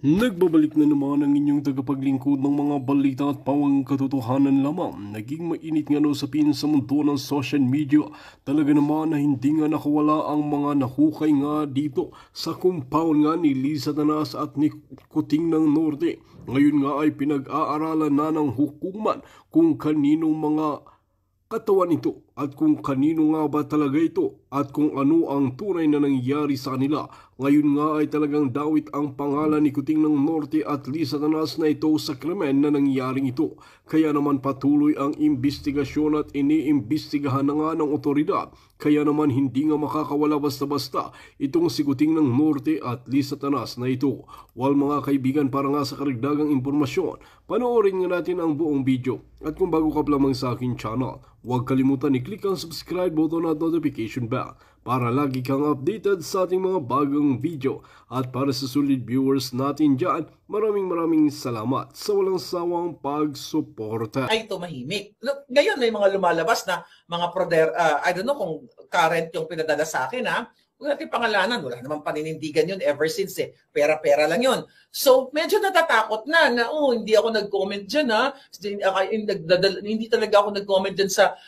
Nagbabalik na naman ang inyong tagapaglingkod ng mga balita at pawang katotohanan lamang. Naging mainit nga usapin sa mundo ng social media. Talaga naman na hindi nga nakawala ang mga nahukay nga dito sa compound nga ni Liza Tanas at ni Kuting ng Norte. Ngayon nga ay pinag-aaralan na ng hukuman kung kaninong mga katawan ito at kung kanino nga ba talaga ito at kung ano ang tunay na nangyari sa kanila. Ngayon nga ay talagang dawit ang pangalan ni Kuting ng Norte at Liza Tanas na ito sa krimen na nangyaring ito. Kaya naman patuloy ang investigasyon at iniimbestigahan na nga ng otoridad. Kaya naman hindi nga makakawala basta-basta itong si Kuting ng Norte at Liza Tanas na ito. While mga kaibigan, para nga sa karagdagang impormasyon, panoorin nga natin ang buong video. At kung bago ka pa lamang sa aking channel, huwag kalimutan i-click ang subscribe button at notification bell para lagi kang updated sa ating mga bagong video. At para sa solid viewers natin dyan, maraming salamat sa walang sawang pagsuporta. Ay tumahimik. Look, ngayon may mga lumalabas na mga I don't know kung current yung pinadala sa akin ha. Huwag natin pangalanan, wala namang paninindigan yun ever since eh. Pera-pera lang yun. So, medyo natatakot na hindi ako nag-comment dyan ha. Hindi talaga ako nag-comment dyan sa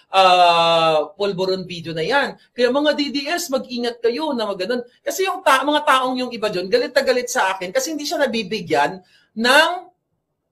Polvoron video na yan. Kaya mga DDS, mag-ingat kayo na maganon. Kasi yung mga taong yung iba dyan, galit na galit sa akin kasi hindi siya nabibigyan ng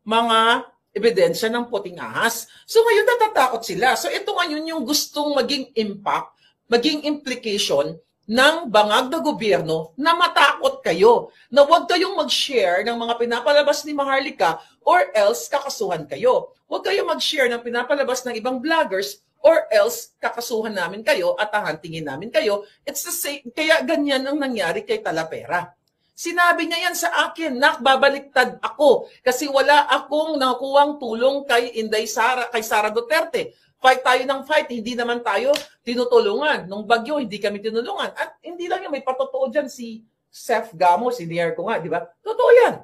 mga ebidensya ng puting ahas. So, ngayon natatakot sila. So, ito ngayon yung gustong maging impact, maging implication ng bangag na gobyerno na matakot kayo, na huwag kayong mag-share ng mga pinapalabas ni Maharlika or else kakasuhan kayo. Huwag kayong mag-share ng pinapalabas ng ibang vloggers or else kakasuhan namin kayo at hahantingin namin kayo. It's the same. Kaya ganyan ang nangyari kay Talapera. Sinabi niya yan sa akin, babaliktad ako kasi wala akong nakuhang tulong kay Inday Sara, kay Sara Duterte. Fight tayo ng fight, hindi naman tayo tinutulungan. Nung bagyo, hindi kami tinulungan. At hindi lang yan, may patotoo dyan si Seth Gamos, sinihare ko nga, di ba? Totoo yan.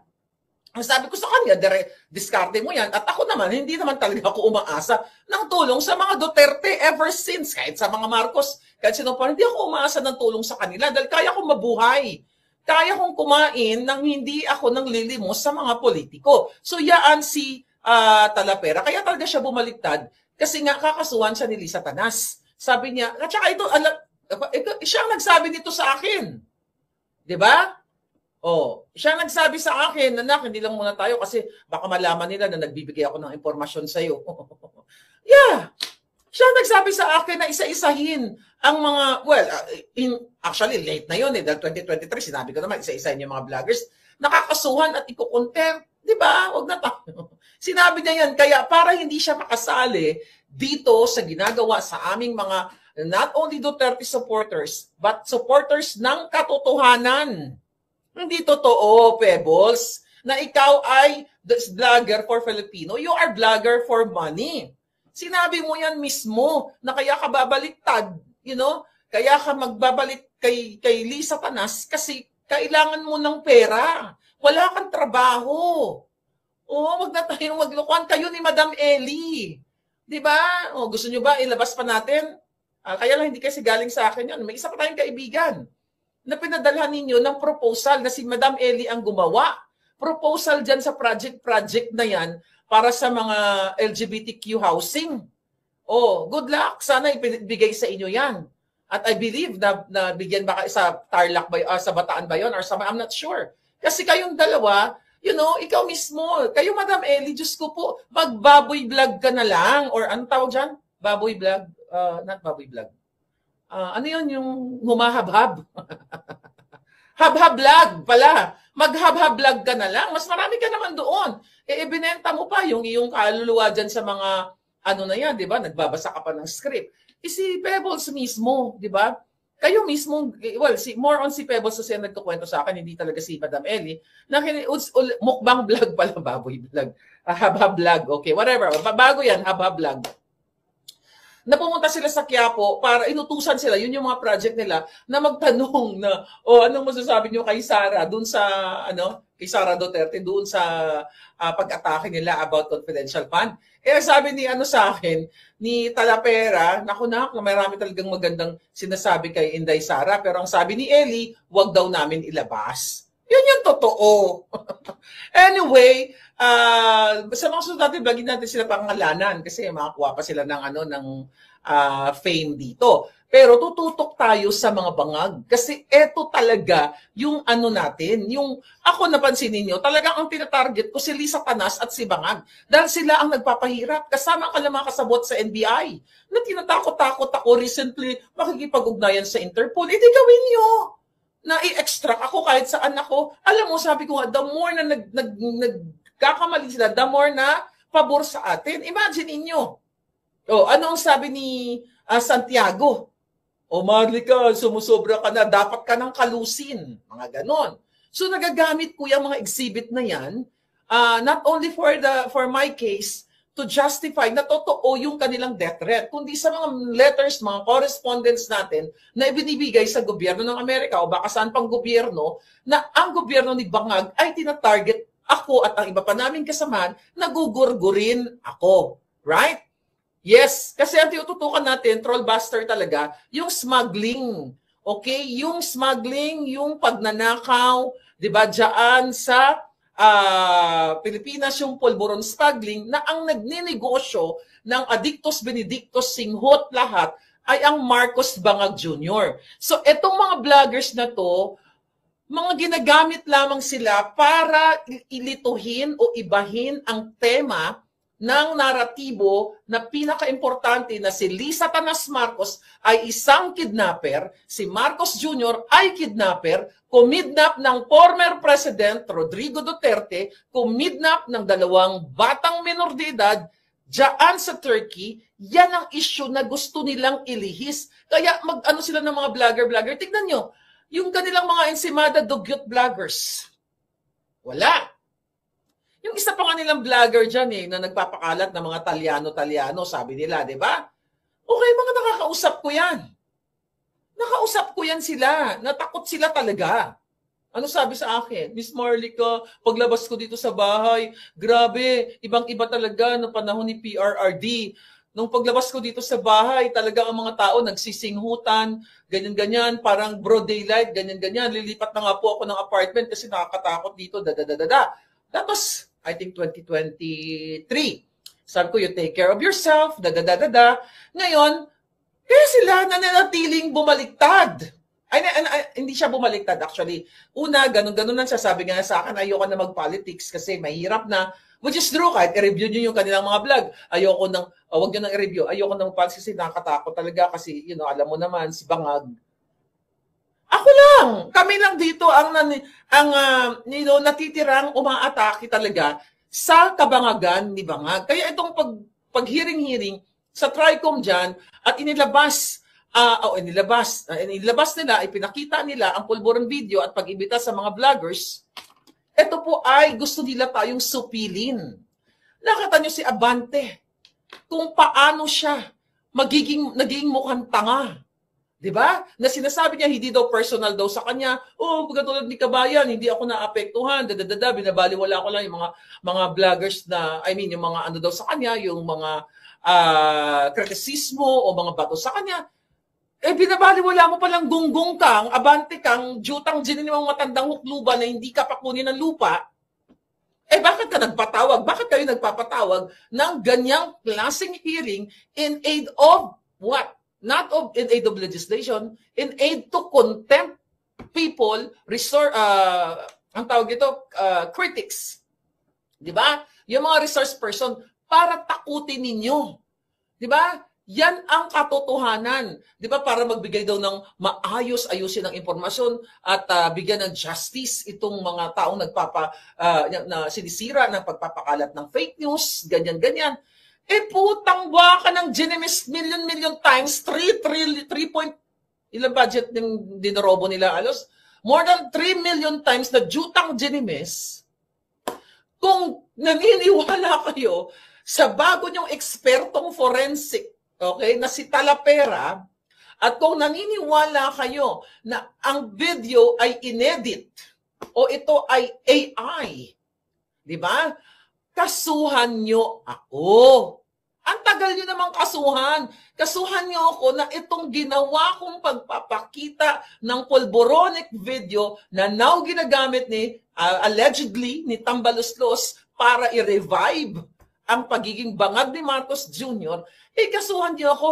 Ang sabi ko sa kanya, diskarte mo yan. At ako naman, hindi naman talaga ako umaasa ng tulong sa mga Duterte ever since. Kahit sa mga Marcos, kahit sino pa, hindi ako umaasa ng tulong sa kanila dahil kaya kong mabuhay. Kaya kong kumain nang hindi ako nang lilimos sa mga politiko. So yaan si Talapera. Kaya talaga siya bumaliktad. Kasi nga, kakasuhan siya ni Liza Tanas. Sabi niya, at saka ito, siya ang nagsabi nito sa akin. Diba? Siya ang nagsabi sa akin, anak, hindi lang muna tayo kasi baka malaman nila na nagbibigay ako ng impormasyon sa'yo. Yeah. Siya ang nagsabi sa akin na isa-isahin ang mga, actually, late na yun eh. Dahil 2023, sinabi ko naman, isa-isahin yung mga vloggers. Nakakasuhan at iko-contempt. Diba? Huwag na tayo. Sinabi niya yan, kaya para hindi siya makasali dito sa ginagawa sa aming mga not only Duterte supporters, but supporters ng katotohanan. Hindi totoo, Pebbles, na ikaw ay vlogger for Filipino. You are vlogger for money. Sinabi mo yan mismo na kaya ka babaliktad, kaya ka magbabalik kay Liza Tanas kasi kailangan mo ng pera. Wala kang trabaho. Wag na tayong maglokohan. Kayo ni Madam Ellie. Diba? Gusto nyo ba ilabas pa natin? Kaya lang hindi kasi galing sa akin yun. May isa pa tayong kaibigan na pinadalhan ninyo ng proposal na si Madam Ellie ang gumawa. Proposal dyan sa project na yan para sa mga LGBTQ housing. Good luck. Sana ibigay sa inyo yan. At I believe na bigyan baka sa Tarlac ba, sa Bataan ba yun? Or sa, I'm not sure. Kasi kayong dalawa, ikaw mismo, kayo Madam Ellie, Diyos ko po, magbaboy vlog ka na lang. Or anong tawag dyan? Baboy vlog? Not baboy vlog. Ano yun yung humahab-hab? Hab-hab vlog pala. Mag-hab-hab vlog ka na lang. Mas marami ka naman doon. Ibinenta mo pa yung iyong kaluluwa dyan sa mga, na yan, di ba? Nagbabasa ka pa ng script. Si Pebbles mismo, di ba? Kayo mismo, more on si Pebbles kasi nagkukwento sa akin, hindi talaga si Madam Ellie, na mukbang vlog pala, baboy vlog, hab-hab vlog, okay, whatever, bago yan, hab-hab vlog. Napumunta sila sa Quiapo para inutusan sila, yun yung mga project nila, na magtanong na, anong masasabi nyo kay Sara, dun sa, kay Sara Duterte, dun sa pag-atake nila about confidential fund. Sabi ni sa akin, ni Talapera, naku na, marami talagang magandang sinasabi kay Inday Sara, pero ang sabi ni Ellie, wag daw namin ilabas. Yun yung totoo. Anyway, sa mga susunod natin, bagin natin sila pangalanan kasi makakuha pa sila ng fame dito. Pero tututok tayo sa mga bangag kasi eto talaga yung natin, yung ako napansin ninyo, talagang ang tinatarget ko si Lisa Tanas at si Bangag dahil sila ang nagpapahirap kasama ang mga kasabot sa NBI na tinatakot-takot ako recently makikipag-ugnayan sa Interpol. Di gawin nyo na i-extract ako kahit saan ako. Alam mo, sabi ko nga, the more na nagkakamali sila, the more na pabor sa atin. Imagine ninyo. Ano ang sabi ni Santiago? Marlica, sumusobra ka na, dapat ka nang kalusin. Mga ganon. So nagagamit ko yung mga exhibit na yan, not only for my case, to justify na totoo yung kanilang death threat, kundi sa mga letters, mga correspondence natin na ibinibigay sa gobyerno ng Amerika o baka saan pang gobyerno na ang gobyerno ni Bangag ay tinatarget ako at ang iba pa naming kasamahan na gugurgurin ako. Right? Yes, kasi ang tinututukan natin, trollbuster talaga, yung smuggling. Okay? Yung smuggling, yung pagnanakaw, di ba, dyan sa Pilipinas, yung pulburon smuggling, na ang nagninegosyo ng Adictus Benedictus Singhot lahat ay ang Marcos Bangag Jr. So, etong mga vloggers na to, mga ginagamit lamang sila para ilituhin o ibahin ang tema ng naratibo na pinaka-importante na si Lisa Tanas Marcos ay isang kidnapper, si Marcos Jr. ay kidnapper, kumidnap ng former President Rodrigo Duterte, kumidnap ng 2 batang menor de edad dyan sa Turkey. Yan ang issue na gusto nilang ilihis. Kaya mag-ano sila ng mga vlogger. Tignan nyo, yung kanilang mga ensimada dugyot vloggers. Wala. Yung isa pa nga nilang vlogger dyan na nagpapakalat ng mga Talyano, sabi nila, di ba? Okay, mga nakakausap ko yan. Nakausap ko yan sila. Natakot sila talaga. Ano sabi sa akin? Miss Marlica, paglabas ko dito sa bahay, grabe, ibang-iba talaga ng panahon ni PRRD. Nung paglabas ko dito sa bahay, talaga ang mga tao nagsisinghutan, ganyan-ganyan, parang broad daylight, ganyan-ganyan. Lilipat na nga po ako ng apartment kasi nakakatakot dito, That was, I think, 2023. Sabi ko, you take care of yourself, Ngayon, kaya sila nananatiling bumaliktad. Hindi siya bumaliktad actually. Una, ganun lang siya. Sabi nga sa akin, ayoko na mag-politics kasi mahirap na. Which is true, kahit i-review nyo yung kanilang mga vlog. Ayoko nang, wag nyo nang i-review. Ayoko nang mag-politics kasi nakakatakot talaga kasi, alam mo naman, si Bangag. Ako lang, kami lang dito ang natitirang umaatake talaga sa kabangagan ni Bangag. Kaya itong pag-hearing sa TRICOM dyan at inilabas nila, ipinakita nila ang pulburon video at pag-ibita sa mga vloggers, ito po ay gusto nila tayong supilin. Nakita nyo si Abante, kung paano siya naging mukhang tanga. Diba? Na sinasabi niya, hindi daw personal daw sa kanya. Pagkatulad ni Kabayan, hindi ako naapektuhan, binabaliwala ko lang yung mga vloggers na, yung mga daw sa kanya, yung mga kritisismo o mga bato sa kanya. Binabaliwala mo palang gunggong kang, abante kang, jutang dinin ng matandang hukluba na hindi ka pakunin ng lupa. Bakit ka nagpatawag? Bakit kayo nagpapatawag ng ganyang klaseng hearing in aid of what? Not in aid of legislation, in aid to contempt people, ang tawag ito, critics. Di ba? Yung mga resource person, para takutin ninyo. Di ba? Yan ang katotohanan. Di ba? Para magbigay daw ng ayusin ng impormasyon at bigyan ng justice itong mga taong na sinisira ng pagpapakalat ng fake news, ganyan-ganyan. Putang baka ng Genimis million times, 3 point, ilang budget ng dinorobo nila alos? More than 3 million times na jutang Genimis. Kung naniniwala kayo sa bago nyong ekspertong forensic, okay, na si Talapera, at kung naniniwala kayo na ang video ay inedit o ito ay AI, di ba? Kasuhan nyo ako. Ang tagal nyo namang kasuhan. Kasuhan nyo ako na itong ginawa kong pagpapakita ng polboronic video na now ginagamit ni, allegedly, ni Tambaluslos para i-revive ang pagiging bangag ni Marcos Jr., kasuhan nyo ako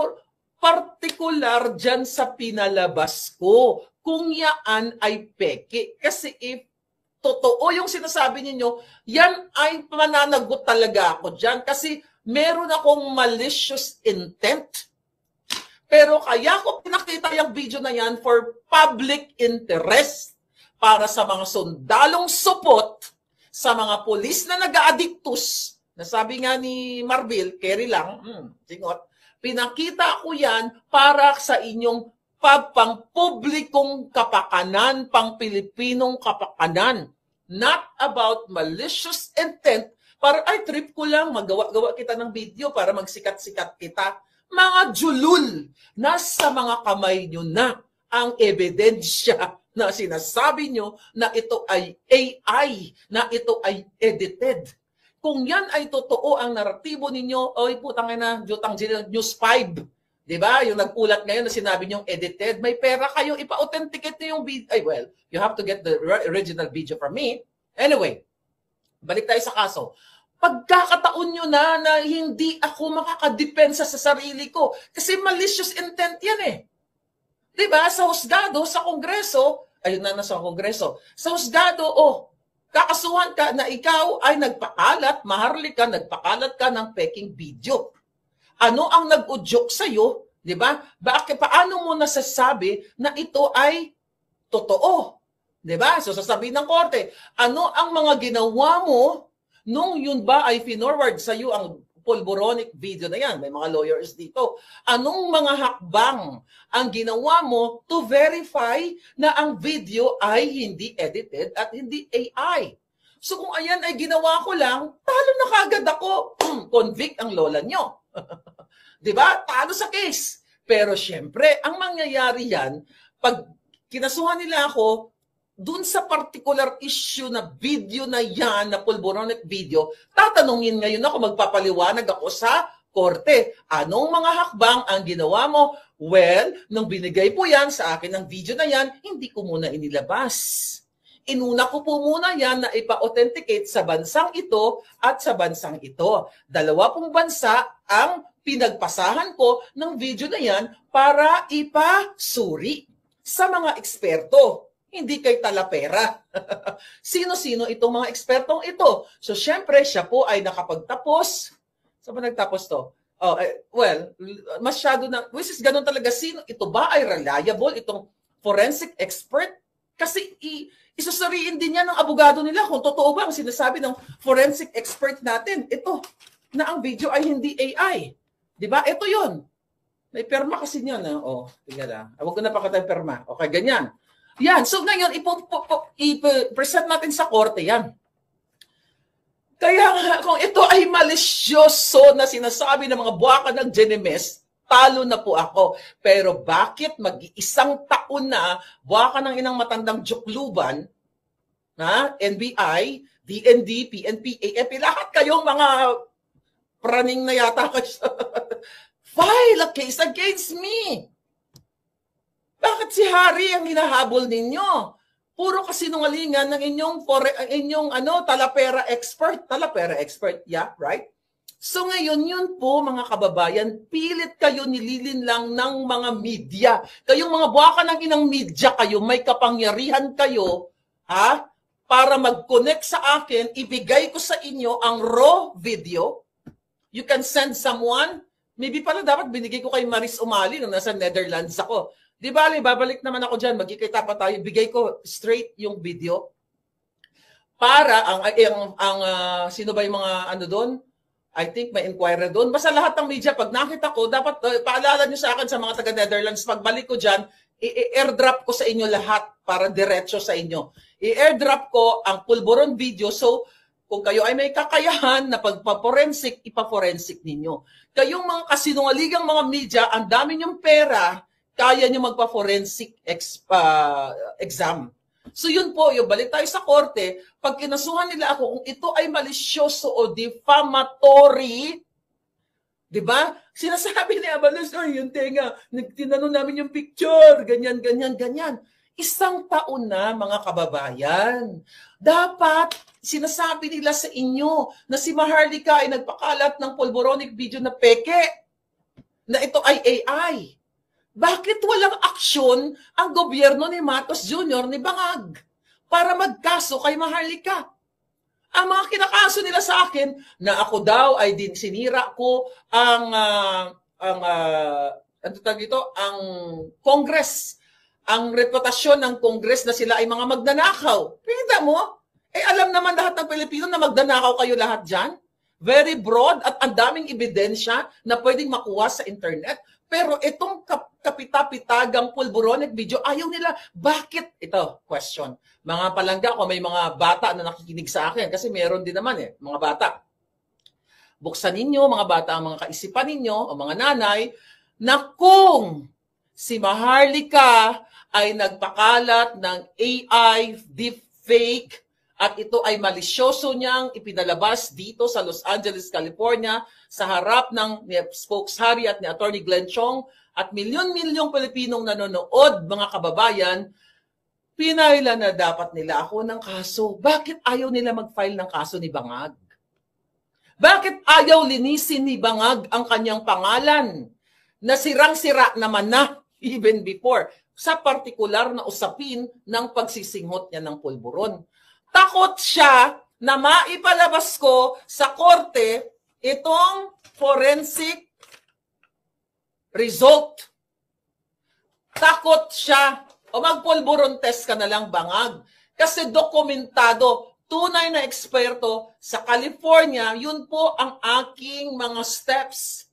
partikular dyan sa pinalabas ko. Kung yaan ay peke. Kasi if totoo yung sinasabi ninyo, yan ay mananagot talaga ako dyan. Kasi meron akong malicious intent. Pero kaya ko pinakita yung video na yan for public interest. Para sa mga sundalong supot, sa mga pulis na nag-addictus, na sabi nga ni Marbil, carry lang, singot, pinakita ko yan para sa inyong pang-publikong kapakanan, pang-Pilipinong kapakanan. Not about malicious intent, para ay trip ko lang, magawa-gawa kita ng video para magsikat-sikat kita. Mga julul, nasa mga kamay nyo na ang ebidensya na sinasabi nyo na ito ay AI, na ito ay edited. Kung yan ay totoo ang naratibo ninyo, oy putang ina, Jutang News 5, di ba? Yung nag-ulat ngayon na sinabi nyong edited, may pera kayo, ipa-authenticate nyo yung video. Ay, well, you have to get the original video from me. Anyway, balik tayo sa kaso. Pagkakataon nyo na hindi ako makakadepensa sa sarili ko. Kasi malicious intent yan eh. Di ba? Sa husgado, sa kongreso, ayun na nasa kongreso, sa husgado, kakasuhan ka na ikaw ay nagpakalat, maharlika, nagpakalat ka ng peking video. Ano ang nag-udyok sa'yo? Di ba? Paano mo nasasabi na ito ay totoo? Di ba? So sasabihin ng korte, ano ang mga ginawa mo nung yun ba ay finorward sa'yo ang polboronic video na yan? May mga lawyers dito. Anong mga hakbang ang ginawa mo to verify na ang video ay hindi edited at hindi AI? So kung ayan ay ginawa ko lang, talo na kagad ako. Convict ang lola nyo. Diba? Talo sa case. Pero syempre, ang mangyayari yan, pag kinasuhan nila ako, dun sa particular issue na video na yan, na polboronic video, tatanungin ngayon ako, magpapaliwanag ako sa korte. Anong mga hakbang ang ginawa mo? Well, nung binigay po yan sa akin ng video na yan, hindi ko muna inilabas. Inuna ko po muna yan na ipa-authenticate sa bansang ito at sa bansang ito. Dalawa pong bansa ang pinagpasahan ko ng video na yan para ipasuri sa mga eksperto. Hindi kay talapera. Sino-sino itong mga ekspertong ito? So, syempre, siya po ay nakapagtapos. Saan ba nagtapos to? Well, masyado na, which is ganun talaga, sino, ito ba ay reliable, itong forensic expert? Kasi isusuriin din yan ng abogado nila kung totoo ba ang sinasabi ng forensic expert natin. Ito, na ang video ay hindi AI. Diba? Ito yon. May perma kasi niyan. Tingnan lang. Huwag ko na pakatay perma. Okay, ganyan. Yan. So ngayon, i-present natin sa korte yan. Kaya nga, kung ito ay malisyoso na sinasabi ng mga buwakan ng Genemes, talo na po ako. Pero bakit mag-iisang taon na buwakan ng inang matandang Jukluban, NBI, DND, PNP, AFP, lahat kayong mga praning na yata kayo, file a case against me. Bakit si Harry ang hinahabol ninyo? Puro kasinungalingan ng inyong talapera expert. Talapera expert, yeah, right? So ngayon, yun po mga kababayan, pilit kayo nililin lang ng mga media. Kayong mga buwakan ng inang media kayo, may kapangyarihan kayo, para mag-connect sa akin, ibigay ko sa inyo ang raw video. You can send someone. Maybe pala dapat binigay ko kay Maris Umali nung nasa Netherlands ako. Di ba, babalik naman ako dyan, magkikita pa tayo, bigay ko straight yung video para sino ba yung mga doon? I think may inquirer doon. Basta lahat ng media, pag nakita ko, dapat paalala nyo sa akin sa mga taga-Netherlands, pagbalik ko dyan, i-airdrop ko sa inyo lahat para diretso sa inyo. I-airdrop ko ang pulburon video, so kung kayo ay may kakayahan na pagpa-forensic, ipa-forensic ninyo. Kayong mga kasinungalingang mga media, ang dami nyong pera, kaya nyo magpa-forensic exam. So yun po, yung balik tayo sa korte, pag kinasuhan nila ako, kung ito ay malisyoso o defamatory, Di ba? Sinasabi ni Abalos, ay, yung tenga, tinanong namin yung picture, ganyan, ganyan, ganyan. Isang taon na, mga kababayan. Dapat, sinasabi nila sa inyo na si Maharlika ay nagpakalat ng polboronic video na peke, na ito ay AI. Bakit walang aksyon ang gobyerno ni Marcos Jr. ni Bangag para magkaso kay Maharlika? Ang mga kinakaso nila sa akin na ako daw ay din sinira ko ang Congress, ang reputasyon ng Congress na sila ay mga magnanakaw. Kita mo? Alam naman lahat ng Pilipino na magnanakaw kayo lahat dyan. Very broad at ang daming ebidensya na pwedeng makuha sa internet. Pero itong kapitapitagang pulboronic video, ayaw nila. Bakit? Ito, question. Mga palangga ko, may mga bata na nakikinig sa akin kasi meron din naman mga bata. Buksan ninyo, mga bata, ang mga kaisipan ninyo, o mga nanay, na kung si Maharlika ay nagpakalat ng AI deepfake at ito ay malisyoso niyang ipinalabas dito sa Los Angeles, California, sa harap ng spokeshari at ni Attorney Glenn Chong at milyon-milyong Pilipinong nanonood, mga kababayan, pinailan na dapat nila ako ng kaso. Bakit ayaw nila mag-file ng kaso ni Bangag? Bakit ayaw linisin ni Bangag ang kanyang pangalan na sirang-sira naman na even before sa partikular na usapin ng pagsisinghot niya ng pulburon? Takot siya na maipalabas ko sa korte itong forensic result. Takot siya. O magpulburon test ka na lang, Bangag. Kasi dokumentado, tunay na eksperto sa California, yun po ang aking mga steps.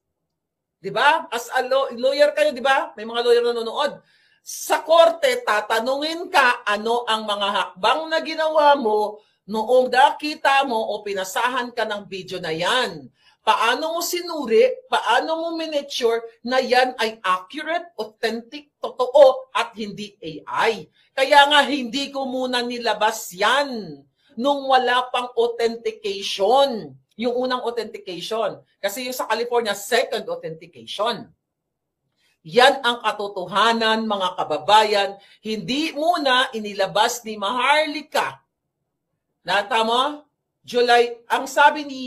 Diba? As a lawyer kayo, diba? May mga lawyer na nanonood. Sa korte, tatanungin ka ano ang mga hakbang na ginawa mo noong nakita mo o pinasahan ka ng video na yan. Paano mo sinuri, paano mo minensure na yan ay accurate, authentic, totoo, at hindi AI. Kaya nga hindi ko muna nilabas yan nung wala pang authentication. Yung unang authentication. Kasi yung sa California, second authentication. Yan ang katotohanan, mga kababayan. Hindi muna inilabas ni Maharlika. Natama? July, ang sabi ni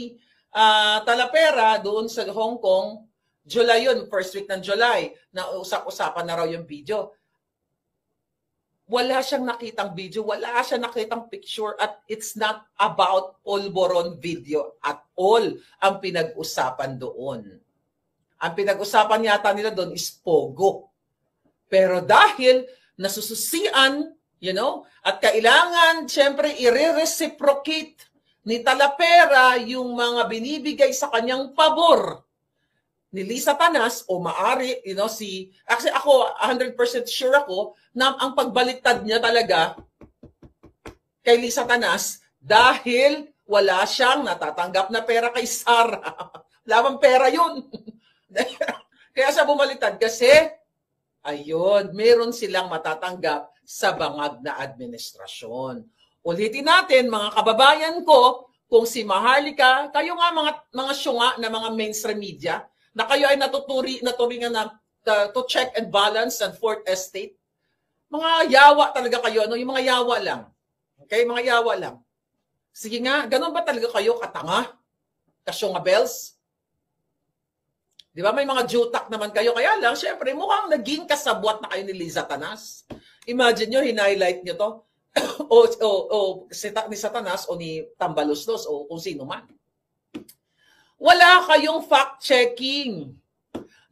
Talapera doon sa Hong Kong, July yun, first week ng July, na usap-usapan na raw yung video. Wala siyang nakitang video, wala siyang nakitang picture, at it's not about polboron video at all ang pinag-usapan doon. Ang pinag-usapan yata nila doon is Pogo. Pero dahil nasususian, at kailangan, syempre, i-reciprocate ni Talapera yung mga binibigay sa kanyang pabor ni Lisa Tanas, o maari, actually ako, 100% sure ako, na ang pagbaliktad niya talaga kay Lisa Tanas dahil wala siyang natatanggap na pera kay Sara. Lamang pera yun. Kaya siya bumaliktad kasi, ayun, meron silang matatanggap sa Bangag na administrasyon. Ulitin natin, mga kababayan ko, kung si Maharlika, kayo nga mga syunga na mga mainstream media, na kayo ay naturingan na to check and balance and fourth estate, mga yawa talaga kayo, yung mga yawa lang. Okay, mga yawa lang. Sige nga, ganun ba talaga kayo katanga? Kasyunga bells? Di ba, may mga jutak naman kayo. Kaya lang, syempre, mukhang naging kasabwat na kayo ni Liza Tanas. Imagine nyo, hinighlight nyo to. Ni Satanas o ni Tambaloslos o kung sino man. Wala kayong fact-checking.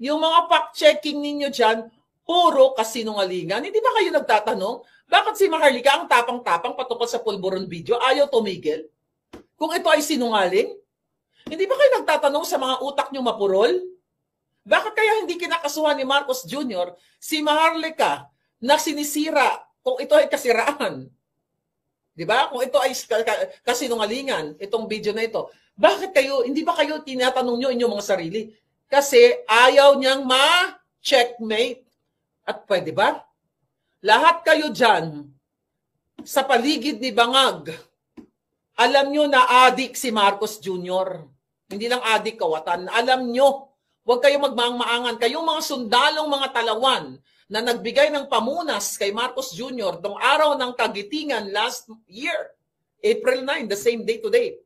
Yung mga fact-checking ninyo dyan, puro kasinungalingan. Hindi ba kayo nagtatanong, bakit si Maharlika ang tapang-tapang patungkol sa pulburon video, ayaw tumigil? Kung ito ay sinungaling? Hindi ba kayo nagtatanong sa mga utak nyo mapurol? Bakit kaya hindi kinakasuhan ni Marcos Jr. si Maharlika na sinisira kung ito ay kasiraan? Diba? Kung ito ay kasinungalingan, itong video na ito. Bakit kayo, hindi ba kayo tinatanong nyo inyong mga sarili? Kasi ayaw niyang ma-checkmate. At pwede ba? Lahat kayo dyan, sa paligid ni Bangag, alam nyo na adik si Marcos Jr. Hindi lang adik kawatan. Alam nyo Huwag kayong magmaang-maangan. Kayong mga sundalong mga talawan na nagbigay ng pamunas kay Marcos Jr. noong araw ng kagitingan last year, April 9, the same day today,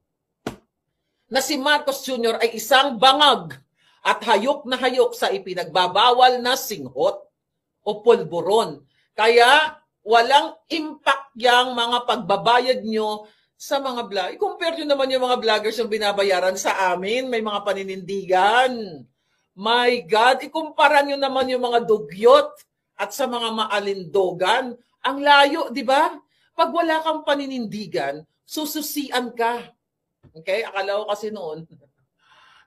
na si Marcos Jr. ay isang bangag at hayok na hayok sa ipinagbabawal na singhot o pulburon. Kaya walang impact yang mga pagbabayad nyo sa mga vlog. I-compare nyo naman yung mga vloggers yung binabayaran sa amin. May mga paninindigan. My God, ikumpara nyo naman yung mga dugyot at sa mga maalindogan. Ang layo, di ba? Pag wala kang paninindigan, sususian ka. Okay? Akala ko kasi noon.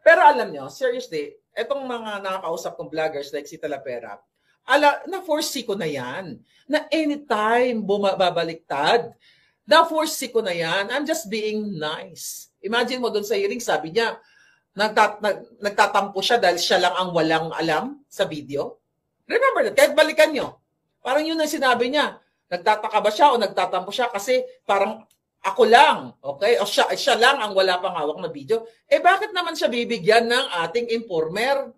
Pero alam nyo, seriously, etong mga nakakausap kong vloggers like si Talapera, na-foresee ko na yan. Na anytime babaliktad, na-foresee ko na yan. I'm just being nice. Imagine mo doon sa hearing, sabi niya, nagtatampo siya dahil siya lang ang walang alam sa video. Remember that, kahit balikan nyo. Parang yun ang sinabi niya. Nagtataka ba siya o nagtatampo siya kasi parang ako lang, okay? O siya lang ang wala pang hawak na video. Eh bakit naman siya bibigyan ng ating informer?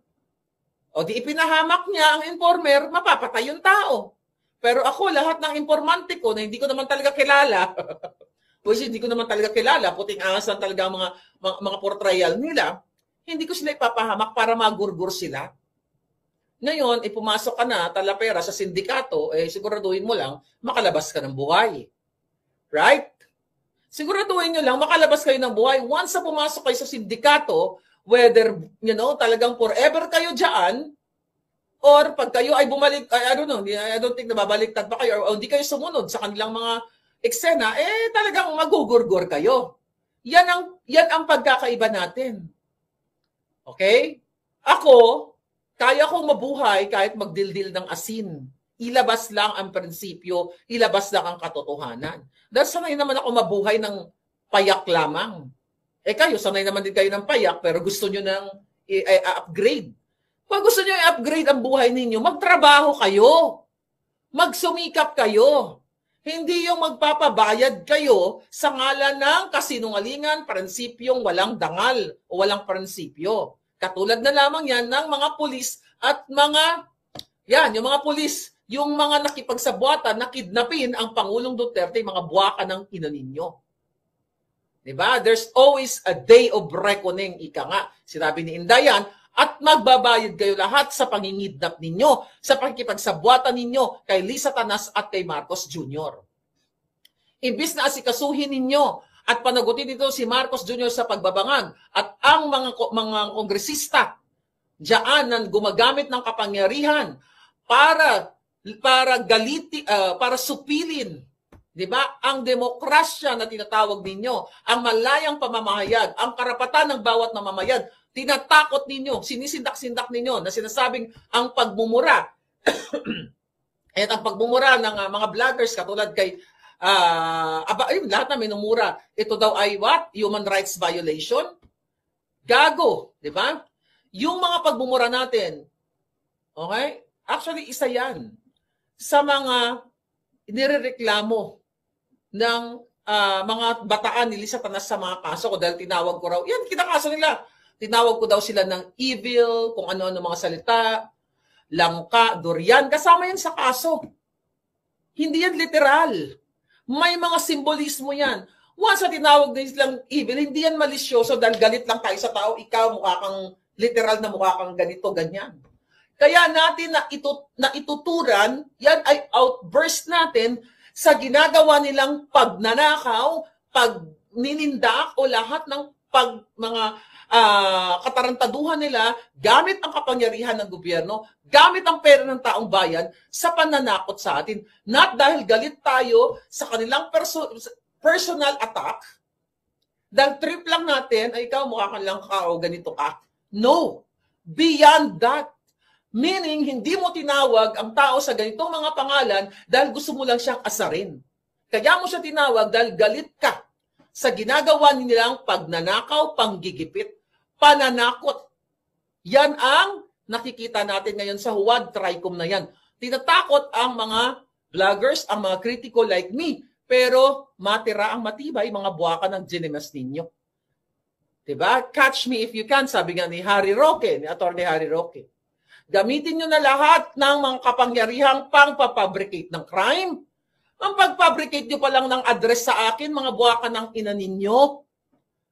O di ipinahamak niya ang informer, mapapatay yung tao. Pero ako, lahat ng informante ko na hindi ko naman talaga kilala, kasi hindi ko naman talaga kilala, puting angas lang talaga ang mga portrayal nila, hindi ko sila ipapahamak para magurgur sila. Ngayon, pumasok ka na, Talapera, sa sindikato, siguraduhin mo lang, makalabas ka ng buhay. Right? Siguraduhin nyo lang, makalabas kayo ng buhay. Once na pumasok kayo sa sindikato, whether, talagang forever kayo dyan, or pag kayo ay bumalik, I don't think na babaliktad pa kayo, o hindi kayo sumunod sa kanilang mga eksena, talagang magugurgur kayo. Yan ang pagkakaiba natin. Okay? Ako, kaya kong mabuhay kahit magdildil ng asin. Ilabas lang ang prinsipyo, ilabas lang ang katotohanan. Dahil sanay naman ako mabuhay ng payak lamang. Kayo, sanay naman din kayo ng payak, pero gusto nyo ng upgrade. Pag gusto nyo i-upgrade ang buhay ninyo, magtrabaho kayo. Magsumikap kayo. Hindi yung magpapabayad kayo sa ngalan ng kasinungalingan, prinsipyong walang dangal o walang prinsipyo. Katulad na lamang yan ng mga pulis at yung mga pulis, yung mga nakipagsabuatan na kidnapin ang Pangulong Duterte, mga buwaka ng ina ninyo. Diba? There's always a day of reckoning, ika nga. Sinabi ni Indayan, at magbabayad kayo lahat sa pangingidnap ninyo, sa pagkipagsabuatan ninyo kay Lisa Tanas at kay Marcos Jr. Imbis na asikasuhin ninyo at panagutin dito si Marcos Jr. sa pagbabangag at ang mga kongresista diyan na gumagamit ng kapangyarihan para supilin, 'di ba? Ang demokrasya na tinatawag ninyo, ang malayang pamamahayag, ang karapatan ng bawat mamamayan, tinatakot ninyo, sinisindak-sindak ninyo na sinasabing ang pagmumura at ang pagmumura ng mga vloggers katulad kay lahat na minumura. Ito daw ay what? Human rights violation? Gago, di ba? Yung mga pagmumura natin, okay? Actually, isa yan sa mga inireklamo ng mga bataan ni Lisa Tanas sa mga kaso ko dahil tinawag ko raw, yan, kinakaso nila. Tinawag ko daw sila ng evil, kung ano-ano mga salita, langka, durian, kasama yan sa kaso. Hindi yan literal. May mga simbolismo yan. Once na tinawag din silang evil, hindi yan malisyoso dahil galit lang tayo sa tao, ikaw mukha kang literal na mukha kang ganito, ganyan. Kaya natin na ituturan, yan ay outburst natin sa ginagawa nilang pagnanakaw, pagninindak o lahat ng mga katarantaduhan nila gamit ang kapangyarihan ng gobyerno, gamit ang pera ng taong bayan sa pananakot sa atin. Not dahil galit tayo sa kanilang personal attack, dahil trip lang natin, ay ikaw mukha kang lang ka o ganito ka. No. Beyond that. Meaning, hindi mo tinawag ang tao sa ganitong mga pangalan dahil gusto mo lang siyang asarin. Kaya mo siya tinawag dahil galit ka sa ginagawa nilang pagnanakaw, panggigipit, pananakot. Yan ang nakikita natin ngayon sa Huwad Tricom na yan. Tinatakot ang mga vloggers, ang mga kritiko like me, pero matira ang matibay, mga buwaka ng ginemas ninyo. Diba? Catch me if you can, sabi nga ni Harry Roque, ni Atty. Harry Roque. Gamitin nyo na lahat ng mga kapangyarihang pang-papabricate ng crime. Ang pag-fabricate nyo pa lang ng address sa akin, mga buwakan ng ina ninyo.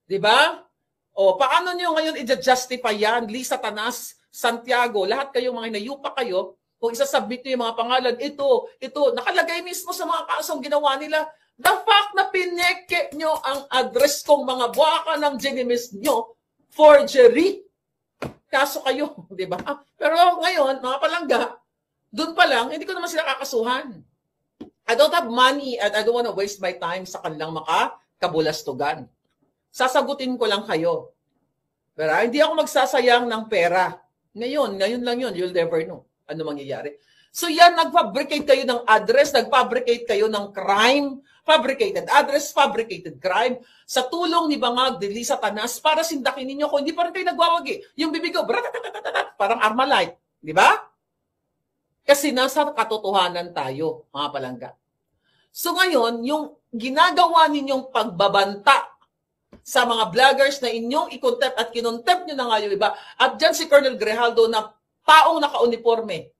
Diba? O, paano nyo ngayon i-justify yan? Lisa Tanas, Santiago, lahat kayong mga inayupa kayo, kung isasubmit nyo yung mga pangalan, ito, nakalagay mismo sa mga kasong ginawa nila. The fact na pineke nyo ang address kong mga buwakan ng genimis nyo, forgery. Kaso kayo, di ba? Pero ngayon, mga palangga, doon pa lang, hindi ko naman sila kakasuhan. I don't have money and I don't want to waste my time sa kanilang makakabulastugan. Sasagutin ko lang kayo. Pero hindi ako magsasayang ng pera. Ngayon lang yun, you'll never know ano mangyayari. So yan, nag-fabricate kayo ng address, nag-fabricate kayo ng crime, fabricated address, fabricated crime, sa tulong ni Bangag de Lisa Tanas para sindakin ninyo kung hindi pa rin kayo nagwawagi. Yung bibig ko, parang Armalite. Di ba? Kasi nasa katotohanan tayo, mga palangga. So ngayon, yung ginagawa ninyong pagbabanta sa mga vloggers na inyong i-contempt at kinontempt nyo na nga yung iba, at dyan si Colonel Grijaldo na taong naka-uniforme,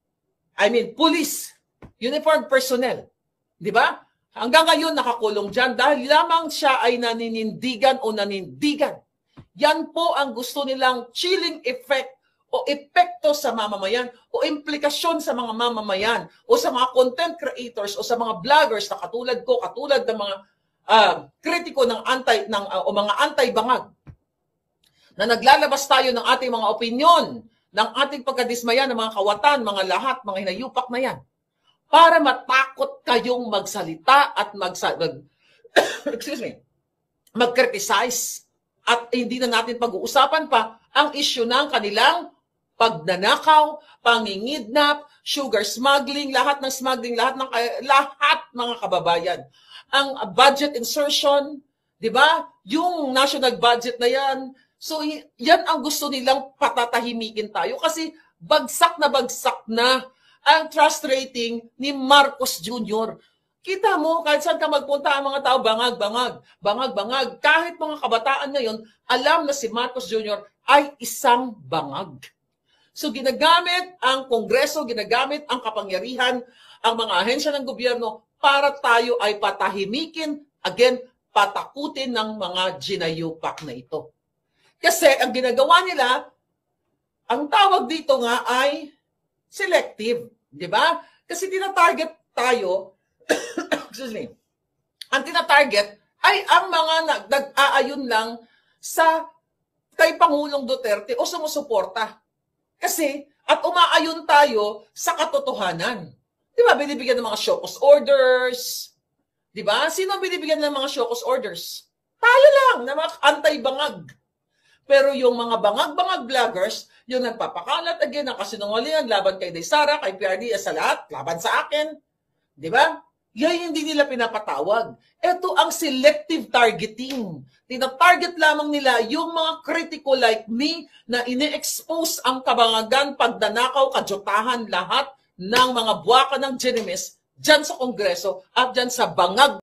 I mean, police, uniformed personnel. Di ba? Hanggang ngayon nakakulong dyan dahil lamang siya ay naninindigan o nanindigan. Yan po ang gusto nilang chilling effect o epekto sa mamamayan o implikasyon sa mga mamamayan o sa mga content creators o sa mga vloggers na katulad ko, katulad ng mga kritiko ng mga anti-bangag na naglalabas tayo ng ating mga opinyon, ng ating pagkadismaya ng mga kawatan, mga lahat, mga hinayupak na yan, para matakot kayong magsalita at mag-criticize at hindi na natin pag-uusapan pa ang issue ng kanilang pagnanakaw, pangingidnap, sugar smuggling, lahat ng smuggling, lahat mga kababayan. Ang budget insertion, di ba? Yung national budget na yan. So, yan ang gusto nilang patatahimikin tayo kasi bagsak na ang trust rating ni Marcos Jr. Kita mo, kahit saan ka magpunta ang mga tao, bangag. Kahit mga kabataan ngayon, alam na si Marcos Jr. ay isang bangag. So, ginagamit ang Kongreso, ginagamit ang kapangyarihan, ang mga ahensya ng gobyerno para tayo ay patahimikin, again, patakutin ng mga ginayupak na ito. Kasi ang ginagawa nila, ang tawag dito nga ay selective, di ba? Kasi tinatarget tayo, excuse me, ang tinatarget ay ang mga nag-aayon lang sa kay Pangulong Duterte o sumusuporta. Kasi, at umaayon tayo sa katotohanan. Di ba, binibigyan ng mga show cause orders. Di ba? Sino ang binibigyan ng mga show cause orders? Tayo lang, na mga anti-bangag. Pero yung mga bangag-bangag vloggers, yung nagpapakalat again ng kasinungalingan laban kay Desara, kay PRD, sa lahat, laban sa akin. Di ba? Yan hindi nila pinapatawag. Ito ang selective targeting. Tina-target lamang nila yung mga kritiko like me na ini-expose ang kabangagan, pagdanakaw, kajotahan, lahat ng mga buwaka ng genimis dyan sa Kongreso at dyan sa bangag